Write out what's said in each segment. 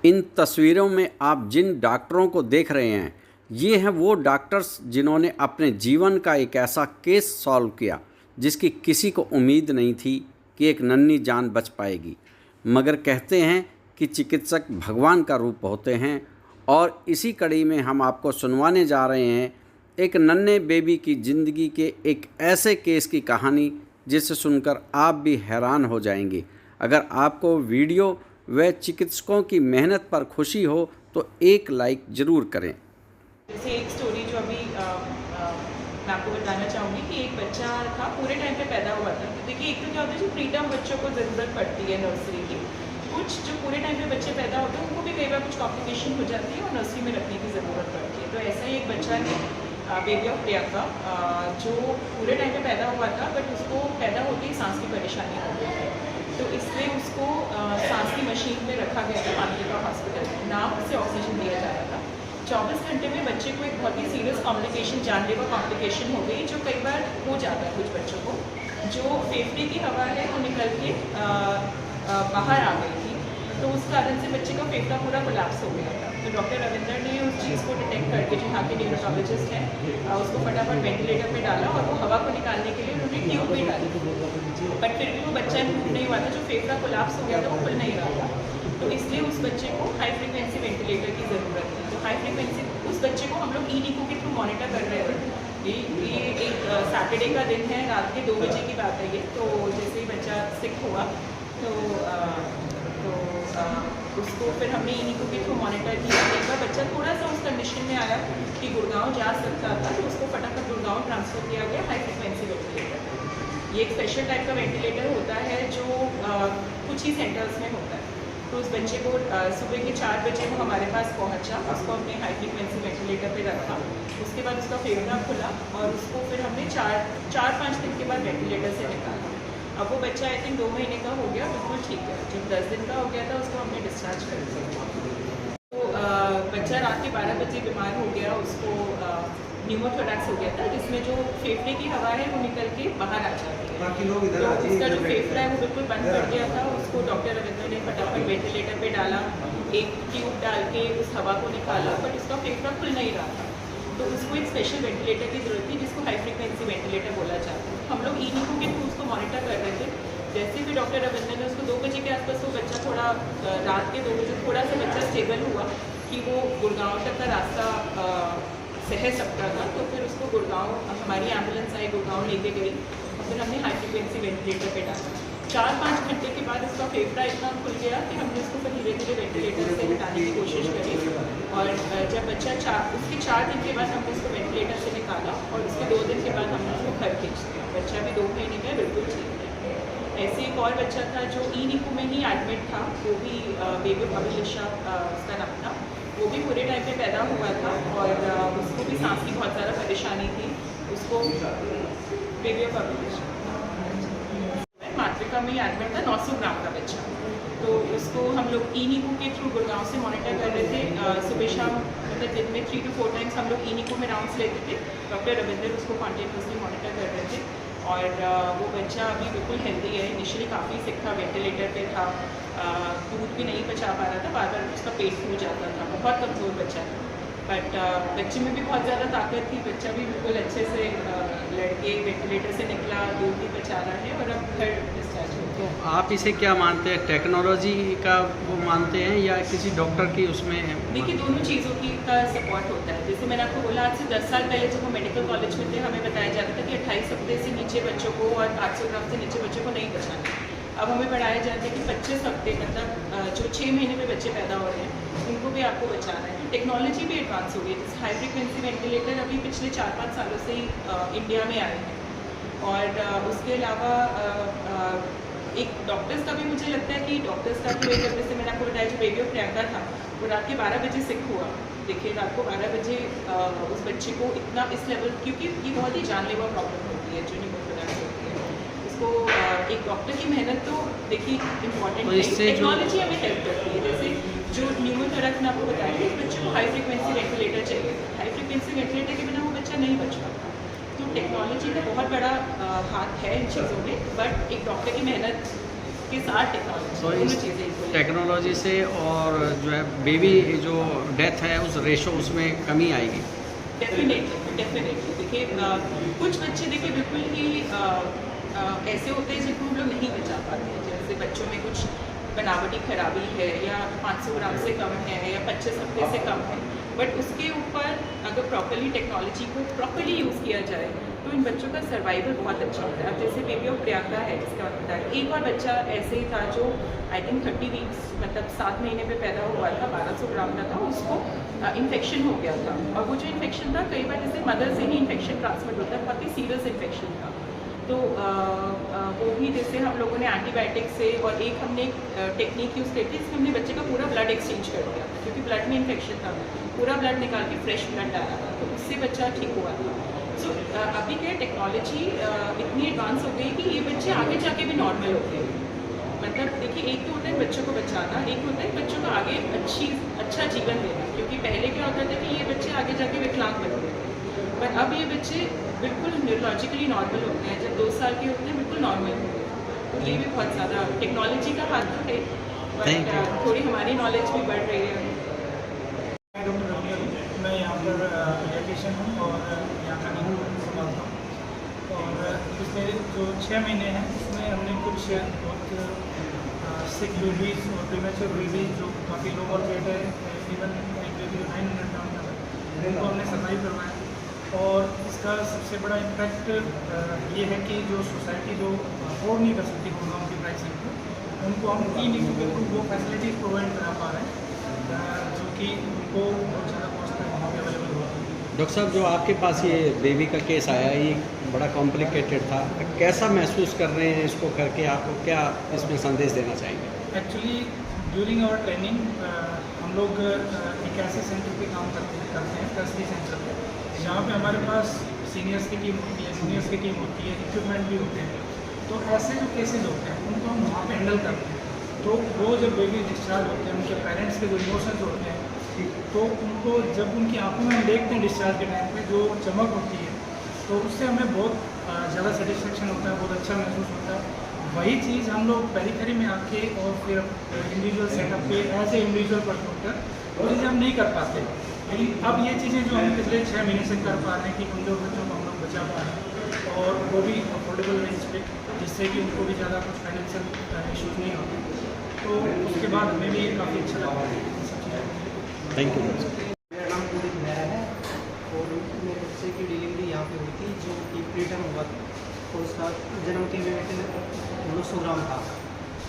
इन तस्वीरों में आप जिन डॉक्टरों को देख रहे हैं, ये हैं वो डॉक्टर्स जिन्होंने अपने जीवन का एक ऐसा केस सॉल्व किया जिसकी किसी को उम्मीद नहीं थी कि एक नन्ही जान बच पाएगी। मगर कहते हैं कि चिकित्सक भगवान का रूप होते हैं, और इसी कड़ी में हम आपको सुनवाने जा रहे हैं एक नन्हे बेबी की ज़िंदगी के एक ऐसे केस की कहानी जिसे सुनकर आप भी हैरान हो जाएंगे। अगर आपको वीडियो व चिकित्सकों की मेहनत पर खुशी हो तो एक लाइक ज़रूर करें। जैसे एक स्टोरी जो अभी मैं आपको बताना चाहूँगी कि एक बच्चा था, पूरे टाइम पे पैदा हुआ था। तो देखिए, एक तो क्या होता है, जो प्री टर्म बच्चों को ज़रूरत पड़ती है नर्सरी की, कुछ जो पूरे टाइम पे बच्चे पैदा होते हैं उनको भी कई बार कुछ कॉम्प्लिकेशन हो जाती है और नर्सरी में रखने की ज़रूरत पड़ती है। तो ऐसा ही एक बच्चा है, बेबी ऑफ प्रियंका, जो पूरे टाइम पे पैदा हुआ था, बट उसको पैदा होते ही सांस की परेशानी हो गई थी। तो इसलिए उसको सांस की मशीन में रखा गया था पानकिका हॉस्पिटल में। नाम से ऑक्सीजन दिया जा रहा था। 24 घंटे में बच्चे को एक बहुत ही सीरियस कॉम्प्लिकेशन, जानलेवा कॉम्प्लिकेशन हो गई, जो कई बार हो जाता है कुछ बच्चों को। जो फेफड़े की हवा है वो निकल के बाहर आ गई थी, तो उस कारण से बच्चे का फेफड़ा पूरा कोलैप्स हो गया था। तो डॉक्टर रविंदर ने उस चीज़ को डिटेक्ट करके, जो यहाँ के न्यूरोलॉजिस्ट हैं, उसको फटाफट वेंटिलेटर पे डाला और वो हवा को निकालने के लिए उन्होंने ट्यूब में डाली। बट फिर भी वो बच्चा इम्प्रूव नहीं हुआ था, जो फेफड़ा कोलैप्स हो गया था वो खुल नहीं रहा था। तो इसलिए उस बच्चे को हाई फ्रिक्वेंसी वेंटिलेटर की ज़रूरत थी। तो हाई फ्रिक्वेंसी उस बच्चे को हम लोग ई-निको के थ्रू मॉनिटर कर रहे थे। ये एक सैटरडे का दिन है, रात के 2 बजे की बात है ये। तो जैसे ही बच्चा सिक हुआ तो उसको फिर हमने ई-निको के थ्रू मॉनिटर किया। एक बार बच्चा थोड़ा सा उस कंडीशन में आया कि गुड़गांव जा सकता था, तो उसको फटाफट गुड़गांव ट्रांसफ़र किया गया हाई फ्रिक्वेंसी वेंटिलेटर। ये एक स्पेशल टाइप का वेंटिलेटर होता है जो कुछ ही सेंटर्स में होता है। तो उस बच्चे को सुबह के 4 बजे वो हमारे पास पहुंचा, उसको हमने हाई फ्रिक्वेंसी वेंटिलेटर पे रखा। उसके बाद उसका फेफड़ा खुला और उसको फिर हमने 4-5 दिन के बाद वेंटिलेटर से निकाला। अब वो बच्चा आई थिंक 2 महीने का हो गया, बिल्कुल ठीक है। जब 10 दिन का हो गया था उसको हमने डिस्चार्ज कर दिया। तो बच्चा रात के 12 बजे बीमार हो गया, उसको न्यूमोथोरैक्स हो गया था, जिसमें जो फेफड़े की हवा है वो निकल के बाहर आ जाती है। तो उसका जो फेफड़ा है वो बिल्कुल बंद पड़ गया था। उसको डॉक्टर रविंद्र ने फटाफट वेंटिलेटर पे डाला, एक ट्यूब डाल के उस हवा को निकाला, बट उसका फेफड़ा खुल नहीं रहा था। तो उसको एक स्पेशल वेंटिलेटर की ज़रूरत थी, जिसको हाई फ्रिक्वेंसी वेंटिलेटर बोला जाता है। हम लोग ई-निको के थ्रू उसको मॉनिटर कर रहे थे। जैसे भी डॉक्टर रविंद्र ने उसको 2 बजे के आसपास, वो बच्चा थोड़ा रात के 2 बजे थोड़ा सा बच्चा स्टेबल हुआ कि वो गुड़गांव तक का रास्ता सह सकता था। तो फिर उसको गुड़गांव, हमारी एम्बुलेंस आई, गुड़गांव लेके गई और फिर हमने हाई फ्रिक्वेंसी वेंटिलेटर पे डाला। 4-5 घंटे के बाद उसका फेफड़ा इतना खुल गया कि हमने उसको फिर धीरे धीरे वेंटिलेटर से हटाने की कोशिश करी। और जब बच्चा उसके 4 दिन के बाद हमने उसको वेंटिलेटर से निकाला और उसके 2 दिन के बाद हमने उसको घर खींच दिया। बच्चा भी 2 महीने का बिल्कुल ठीक है। ऐसे एक और बच्चा था जो ई-निको में ही एडमिट था, वो भी बेबी ऑफ अभिलाषा उसका नाम था। वो भी पूरे टाइम पे पैदा हुआ था और उसको भी सांस की बहुत ज़्यादा परेशानी थी। उसको बेबी ऑफ अभिलाषा मातृका में ही एडमिट था, 900 ग्राम का बच्चा। तो उसको हम लोग ई-निको के थ्रू गुड़गांव से मॉनिटर कर रहे थे। सुबह शाम, मतलब दिन में 3 to 4 टाइम्स हम लोग ई-निको में राउंड्स लेते थे। डॉक्टर रविंदर उसको कॉन्टिन्यूसली मॉनिटर कर रहे थे और वो बच्चा अभी बिल्कुल हेल्दी है। इनिशियली काफ़ी सिक था, वेंटिलेटर पे था, दूध भी नहीं पचा पा रहा था, बार बार उसका पेट फूल जाता था, बहुत कमज़ोर बच्चा था। बट बच्चे में भी बहुत ज़्यादा ताकत थी। बच्चा भी बिल्कुल अच्छे से लड़के वेंटिलेटर से निकला, दूध भी पचा रहा है और अब घर डिस्चार्ज हो गया। तो आप इसे क्या मानते हैं, टेक्नोलॉजी का वो मानते हैं या किसी डॉक्टर की उसमें? देखिए, दोनों चीज़ों की का सपोर्ट होता है। जैसे मैंने आपको बोला, आज से 10 साल पहले जब हम मेडिकल कॉलेज में थे, हमें बताया जाता था कि 28 हफ्ते से नीचे बच्चों को और 800 ग्राम से नीचे बच्चों को नहीं बचाना। अब हमें पढ़ाया जाता है कि 25 हफ्ते, मतलब जो 6 महीने में बच्चे पैदा हो रहे हैं, उनको भी आपको बचाना है। टेक्नोलॉजी भी एडवांस हो गई है। जैसे हाई फ्रिक्वेंसी वेंटिलेटर अभी पिछले 4-5 सालों से ही इंडिया में आए हैं। और उसके अलावा एक डॉक्टर्स का भी मुझे लगता है कि डॉक्टर्स का भी, जैसे मैंने आपको बताया, जो बेबी ऑफ प्रियंका था, वो रात के 12 बजे सिक हुआ। देखिए, रात को 12 बजे उस बच्चे को इतना इस लेवल, क्योंकि ये बहुत ही जानलेवा प्रॉब्लम होती है जो न्यूमोथोरैक्स होती है। इसको एक डॉक्टर की मेहनत तो देखिए इम्पॉर्टेंट है, टेक्नोलॉजी हमें हेल्प करती है। जैसे जो न्यूमोथोरैक्स ने आपको बताया कि इस बच्चे को हाई फ्रिक्वेंसी वेंटिलेटर चाहिए। हाई फ्रिक्वेंसी वेंटिलेटर के बिना वो बच्चा नहीं बच पाता। तो टेक्नोलॉजी का बहुत बड़ा हाथ है इन चीज़ों में, बट एक डॉक्टर की मेहनत के साथ टेक्नोलॉजी, तो दोनों इस चीज़ें equally। टेक्नोलॉजी से और जो है बेबी जो डेथ है उस रेशो उसमें कमी आएगी। डेफिनेटली देखिए कुछ बच्चे देखिए बिल्कुल ही ऐसे होते हैं जिनको हम लोग नहीं बचा पाते हैं, जैसे बच्चों में कुछ बनावटी खराबी है या 500 ग्राम से कम है या 25 हफ्ते से कम है, बट उसके ऊपर अगर प्रॉपरली टेक्नोलॉजी को प्रॉपरली यूज़ किया जाए तो इन बच्चों का सर्वाइवल बहुत अच्छा होता है। अब जैसे बेबी ऑफ प्रियंका है, जिसका मैं बताया, एक और बच्चा ऐसे ही था जो आई थिंक 30 वीक्स मतलब 7 महीने पे पैदा हुआ था, 1200 ग्राम का था, उसको इन्फेक्शन हो गया था। और वो जो इन्फेक्शन था कई बार जैसे मदर से ही इन्फेक्शन ट्रांसमिट होता है, बहुत ही सीरियस इन्फेक्शन था। तो वो भी जैसे हम लोगों ने एंटीबायोटिक से और एक हमने टेक्निक यूज़ करी थी जिसमें हमने बच्चे का पूरा ब्लड एक्सचेंज कर दिया था, क्योंकि ब्लड में इन्फेक्शन था, पूरा ब्लड निकाल के फ्रेश ब्लड डाला था, तो उससे बच्चा ठीक हुआ था। सो अभी क्या टेक्नोलॉजी इतनी एडवांस हो गई कि ये बच्चे आगे जाके भी नॉर्मल होते हैं। मतलब देखिए एक तो होता है बच्चों को बचाना, एक होता है बच्चों को आगे अच्छा जीवन देना, क्योंकि पहले क्या होता था कि ये बच्चे आगे जाके विकलांग बनते थे, पर अब ये बच्चे बिल्कुल न्यूरोलॉजिकली नॉर्मल होते हैं, जब 2 साल के होते हैं बिल्कुल नॉर्मल होते हैं। तो ये भी बहुत ज़्यादा टेक्नोलॉजी का हाथ तो है, Thank बट you. थोड़ी हमारी नॉलेज भी बढ़ रही है। मैं डॉक्टर रफिया हूँ। मैं यहाँ पर पीडियाट्रिशियन हूँ और यहाँ का नियम संभालता हूँ। और पिछले जो 6 महीने हैं उसमें हमने कुछ बहुत सिक बेबीज और प्रीमेच्योर बेबीज जो काफ़ी लो बर्थ वेट है, इवन एक बेबी 900 ग्राम का है, उनको हमने सर्वाइव करवाया। और इसका सबसे बड़ा इम्पैक्ट ये है कि जो सोसाइटी जो अफोर्ड नहीं कर सकती गुड़गांव की प्राइसिंग को, उनको हम ई-नीकू के थ्रू वो फैसिलिटीज़ प्रोवाइड करा पा रहे हैं, जो कि उनको बहुत ज़्यादा कॉस्ट में वहाँ पर अवेलेबल होती है। डॉक्टर साहब, जो आपके पास ये बेबी का केस आया, ये बड़ा कॉम्प्लिकेटेड था, कैसा महसूस कर रहे हैं इसको करके? आपको क्या इसमें संदेश देना चाहेंगे? एक्चुअली ड्यूरिंग आवर ट्रेनिंग हम लोग एक ऐसे सेंटर पे काम करते हैं कस्टडी सेंटर पे, जहाँ पे हमारे पास सीनियर्स की टीम होती है, जूनियर्स की टीम होती है, इक्विपमेंट भी होते हैं। तो ऐसे जो केसेस होते हैं उनको हम वहाँ पे हैंडल करते हैं। तो वो जब बेबी डिस्चार्ज होते हैं, उनके पेरेंट्स के जो इमोशंस होते हैं, तो उनको जब उनकी आंखों में हम देखते हैं डिस्चार्ज के टाइम पे जो चमक होती है, तो उससे हमें बहुत ज़्यादा सेटिस्फेक्शन होता है, बहुत अच्छा महसूस होता है। वही चीज़ हम लोग पेरिफेरी में आके और फिर इंडिविजुअल सेटअप पे एज ए इंडिविजुअल परफॉर्मर वो चीज़ें हम नहीं कर पाते। लेकिन अब ये चीज़ें जो हम पिछले 6 महीने से कर पा रहे हैं कि कमज़ोर बच्चों को हम लोग बचा पा रहे हैं, और वो भी अफोर्डेबल रेंज पे, जिससे कि उनको भी ज़्यादा कुछ फाइनेंशियल इशूज़ नहीं होते। तो उसके बाद हमें भी काफ़ी अच्छा लगा इन सब चीज़ों। Thank you. मेरा नाम कुलदीप मेहरा है और मेरे बच्चे की डिलीवरी यहाँ पे हुई थी जो कि प्रीटर्म हुआ था, और उसका जन्म के वेट 900 ग्राम था।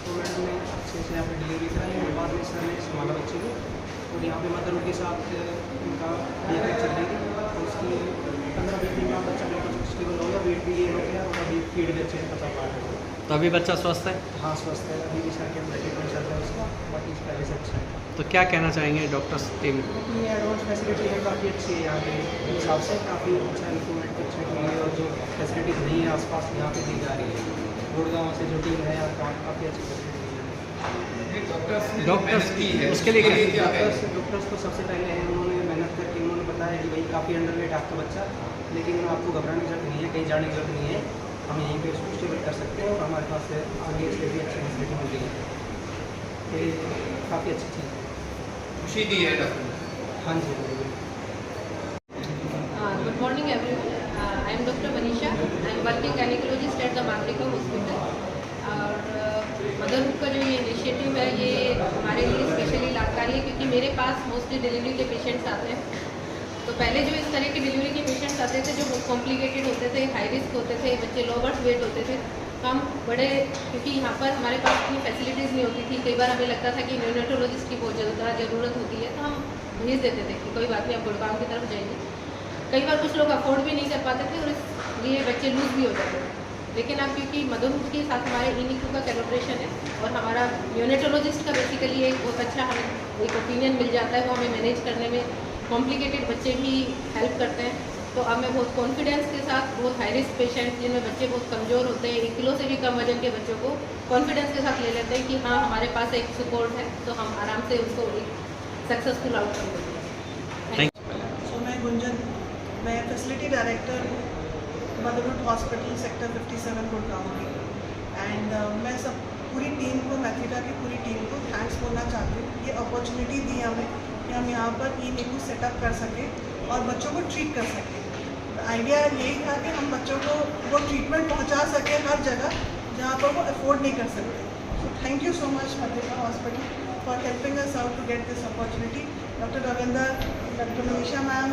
तो मैडम ने अच्छे से यहाँ पे डिलीवरी कराई और बाद में सर ने संभाला बच्चे को, और यहाँ पे मदर के साथ उनका देखरेख चल रही थी। और उसकी 15-20 दिन में बच्चा बिल्कुल स्टेबल हो गया, वेट भी गेन हो गया और अभी फीड भी अच्छे से पचा पा रहा है। तो अभी बच्चा स्वस्थ है? हाँ स्वस्थ है, अभी भी सर के अंदर ट्रीटमेंट चल रहा है उसका, बाकी पहले से अच्छा है। तो क्या कहना चाहेंगे डॉक्टर्स टीम? ये एडवांस फैसिलिटी है, काफ़ी अच्छी है यहाँ के हिसाब से, काफ़ी अच्छा इम्प्रूवमेंट अच्छी हुई है। और जो फैसिलिटीज़ नहीं है आसपास यहाँ पे दी जा रही है, गुड़गांव से जो टीम है यहाँ काफ़ी अच्छी फैसिलिटी है। डॉक्टर्स उसके लिए क्या? डॉक्टर्स तो सबसे पहले हैं, उन्होंने मेहनत करके उन्होंने बताया कि भाई काफ़ी अंडरवेट आपका बच्चा, लेकिन आपको घबराने की जरूरत नहीं है, कहीं जाने की जरूरत नहीं है, हम यहीं पे उसको स्टेबल कर सकते हैं और हमारे पास आगे से भी अच्छी फैसिलिटी मिल रही है। ये काफ़ी अच्छी चीज़ है, खुशी दी है डॉक्टर। हाँ जी। Good morning everyone. I am Dr. Manisha. I am working gynecologist at the Mantrika Hospital. और मदरहुड का जो ये इनिशिएटिव है ये हमारे लिए स्पेशली लाभकारी है, क्योंकि मेरे पास मोस्टली डिलीवरी के पेशेंट्स आते हैं। तो पहले जो इस तरह के डिलीवरी के पेशेंट्स आते थे जो बहुत कॉम्प्लिकेटेड होते थे, हाई रिस्क होते थे, बच्चे लो बर्थ वेट होते थे, तो हम बड़े, क्योंकि यहाँ पर हमारे पास इतनी फैसिलिटीज़ नहीं होती थी, कई बार हमें लगता था कि न्यूनेटोलॉजिस्ट की बहुत ज़्यादा ज़रूरत होती है, तो हम भेज देते थे कि कोई बात नहीं, आप गुड़गांव की तरफ जाइए। कई बार कुछ लोग अफोर्ड भी नहीं कर पाते थे और इसलिए बच्चे लूज भी हो जाते थे। लेकिन अब क्योंकि मदरहुड के साथ हमारे ई-नीकू का कोलैबोरेशन है और हमारा न्यूनेटोलॉजिस्ट का बेसिकली एक बहुत अच्छा हमें एक ओपिनियन मिल जाता है, वो हमें मैनेज करने में, कॉम्प्लिकेटेड बच्चे भी हेल्प करते हैं। तो अब मैं बहुत कॉन्फिडेंस के साथ बहुत हाई रिस्क पेशेंट जिनमें बच्चे बहुत कमज़ोर होते हैं, 1 किलो से भी कम वजन के बच्चों को कॉन्फिडेंस के साथ ले लेते हैं कि हाँ हमारे पास एक सपोर्ट है, तो हम आराम से उसको एक सक्सेसफुल आउटकम देते हैं। सो मैं गुंजन, मैं फैसिलिटी डायरेक्टर हूँ मदरहुड हॉस्पिटल सेक्टर 57 गुड़गांव में। एंड मैं सब पूरी टीम को, मैथ्रिका की पूरी टीम को थैंक्स बोलना चाहती हूँ। ये अपॉर्चुनिटी दी हमें कि हम यहाँ पर ई-NICU सेटअप कर सकें और बच्चों को ट्रीट कर सकें। आइडिया यही था कि हम बच्चों को वो ट्रीटमेंट पहुँचा सकें हर जगह जहाँ पर वो अफोर्ड नहीं कर सकते। So thank you so much Matrika hospital for helping us out to get this opportunity. Doctor Ravinder, doctor Manisha ma'am,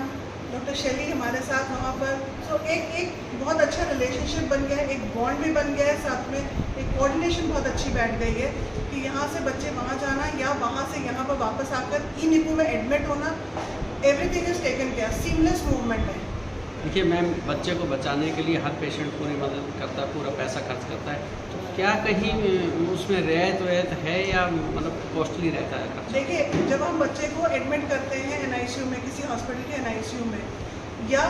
doctor Shaily हमारे साथ वहाँ पर। सो एक बहुत अच्छा रिलेशनशिप बन गया है, एक बॉन्ड भी बन गया है, साथ में एक कोऑर्डिनेशन बहुत अच्छी बैठ गई है कि यहाँ से बच्चे वहाँ जाना या वहाँ से यहाँ पर वापस आकर ई-NICU में एडमिट होना, everything is taken care, seamless movement है। देखिए मैम, बच्चे को बचाने के लिए हर पेशेंट पूरी मदद करता है, पूरा पैसा खर्च करता है, तो क्या कहीं उसमें रियायत है या मतलब कॉस्टली रहता है खर्च? देखिए, जब हम बच्चे को एडमिट करते हैं NICU में, किसी हॉस्पिटल के NICU में, या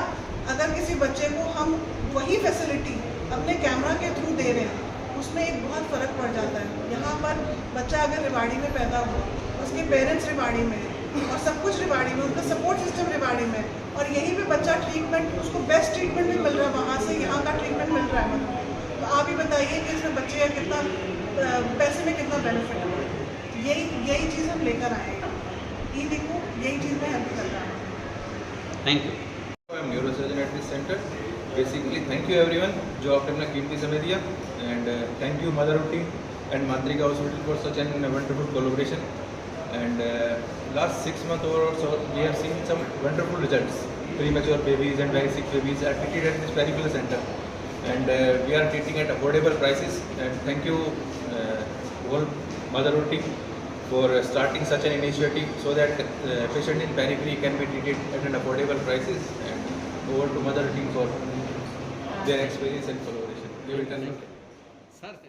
अगर किसी बच्चे को हम वही फैसिलिटी अपने कैमरा के थ्रू दे रहे हैं, उसमें एक बहुत फ़र्क पड़ जाता है। यहाँ पर बच्चा अगर रेवाड़ी में पैदा हुआ, उसके पेरेंट्स रेवाड़ी में हैं और सब कुछ रेवाड़ी में, उनका सपोर्ट सिस्टम रेवाड़ी में, और यहीं पे बच्चा ट्रीटमेंट, उसको बेस्ट ट्रीटमेंट भी मिल रहा है, वहाँ से यहाँ का ट्रीटमेंट मिल रहा है। मतलब तो आप ही बताइए कि इसमें बच्चे का कितना पैसे में कितना बेनिफिट है। यही चीज़ हम लेकर आए हैं, ई-NICU यही चीज़ में हेल्प कर रहा है। Thank you. I am neurosurgeon at this centre. Basically thank you everyone जो आपने अपना कीमती समय दिया, and thank you Motherhood team and Matrika hospital for such an wonderful collaboration, and last 6 months or so we have seen some wonderful results. Premature babies and very sick babies are treated at this particular center, and we are treating at affordable prices, and thank you whole motherhood team for starting such an initiative so that patient in periphery can be treated at an affordable prices, and over to motherhood team for their experience and collaboration. We will turn it. Sir